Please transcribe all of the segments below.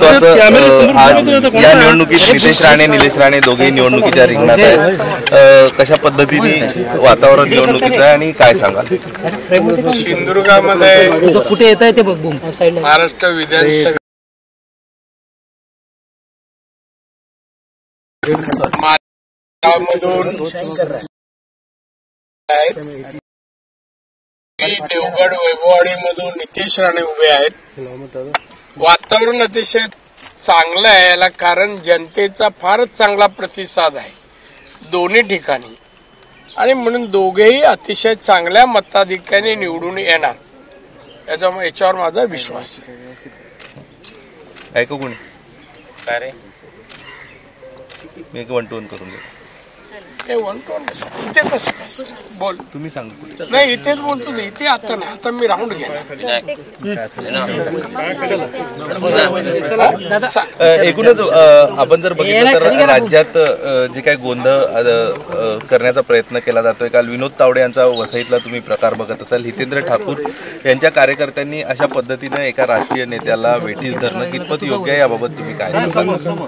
महत्त्वाचं आज या निवडणुकीत नितेश राणे निलेश राणे दोघेही निवडणुकीच्या रिंगणात आहेत। कशा पद्धतीने वातावरण निवडणुकीचं आहे आणि काय सांगाल? सिंधुदुर्गामध्ये कुठे येत आहे ते बघ महाराष्ट्र विधानसभा देवगड वैभववाडी मधून नितेश राणे उभे आहेत। वातावरण अतिशय चांगलं आहे, याला कारण जनतेचा फारच चांगला प्रतिसाद आहे दोन्ही ठिकाणी, आणि म्हणून दोघेही अतिशय चांगल्या मताधिक्याने निवडून येणार याच्यावर माझा विश्वास आहे। ऐकू कोणी काय रे मी एक 1-2 करून देतो। हे 1-2 इथे कसं बोल तुम्ही सांगा। नाही इथेच बोलतो, इथे आता नाही, आता मी राऊंड घेणार। एकूणच आपण जर बघितलं तर राज्यात जे काही गोंधळ करण्याचा प्रयत्न केला जातोय, काल विनोद तावडे यांचा वसईतला तुम्ही प्रकार बघत असाल, हितेंद्र ठाकूर यांच्या कार्यकर्त्यांनी अशा पद्धतीने एका राष्ट्रीय नेत्याला वेठीस धरणं कितपत योग्य आहे याबाबत तुम्ही काय सांगाल?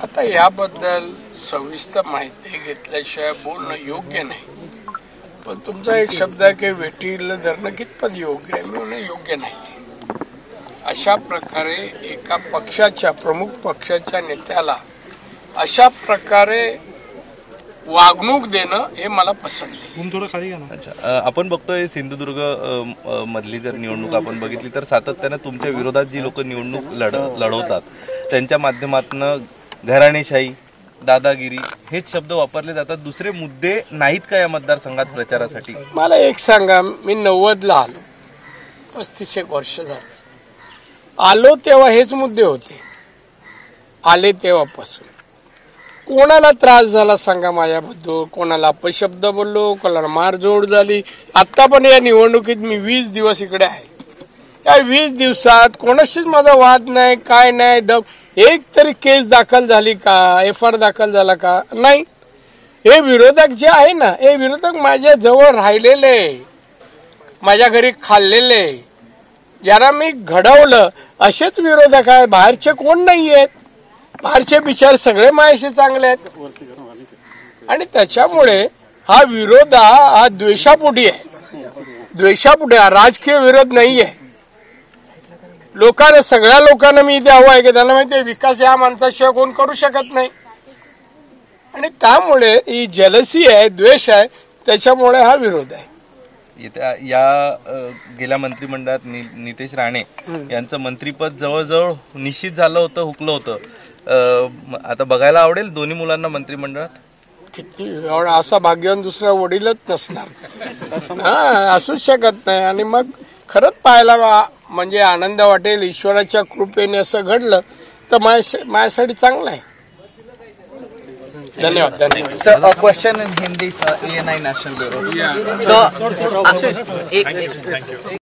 आता याबद्दल सविस्तर माहिती घेतल्याशिवाय बोलणं योग्य नाही, पण तुमचा एक शब्द आहे की वेठीला धरणं कितपत योग्य आहे, मी म्हणणं योग्य नाही। अशा प्रकारे एका पक्षाच्या प्रमुख पक्षाच्या नेत्याला अशा प्रकारे वागणूक देणं हे मला पसंत नाही। अच्छा, आपण बघतोय सिंधुदुर्ग मधली जर निवडणूक आपण बघितली तर सातत्यानं तुमच्या विरोधात जी लोक निवडणूक लढवतात त्यांच्या माध्यमातून घराणेशाही दादागिरी हेच शब्द वापरले जातात, दुसरे मुद्दे नाहीत का या मतदारसंघात प्रचारासाठी? मला एक सांगा, मी 90ला आलो, 35 वर्ष झाले आलो, तेव्हा हेच मुद्दे होते, आले तेव्हापासून कोणाला त्रास झाला सांगा माझ्याबद्दल? कोणाला अपशब्द बोललो, कोणाला मारझोड झाली? आता पण या निवडणुकीत मी 20 दिवस इकडे आहे, त्या 20 दिवसात कोणाशीच माझा वाद नाही, काय नाही, एक तरी केस दाखल झाली का, FIR दाखल झाला का? नाही। हे विरोधक जे आहे ना, हे विरोधक माझ्या जवळ राहिलेले, माझ्या घरी खाल्लेले, ज्यांना मी घडवलं असेच विरोधक आहे, बाहेरचे कोण नाही आहेत। बाहेरचे विचार सगळे माझ्याशी चांगले आहेत, आणि त्याच्यामुळे हा विरोध हा द्वेषापोटी आहे, द्वेषापोटी, हा राजकीय विरोध नाही आहे। लोकांना, सगळ्या लोकांना मी इथे हवं आहे की त्यांना माहिती आहे विकास या माणसाशिवाय कोण करू शकत नाही, आणि त्यामुळे ही जलसी आहे, द्वेष आहे, त्याच्यामुळे हा विरोध आहे। या गेल्या मंत्रिमंडळात नितेश राणे यांचं मंत्रीपद जवळजवळ निश्चित झालं होतं, हुकलं होतं, आता बघायला आवडेल दोन्ही मुलांना मंत्रिमंडळात? किती एवढा असा भाग्यवान दुसरा वडीलच नसणार, असूच शकत नाही, आणि मग खरंच पाहायला म्हणजे आनंद वाटेल, ईश्वराच्या कृपेने असं घडलं तर माझ्यासाठी चांगलं आहे। धन्यवाद, धन्यवाद। Sir, a question in Hindi, sir, ANI National Bureau. Yeah. Sir,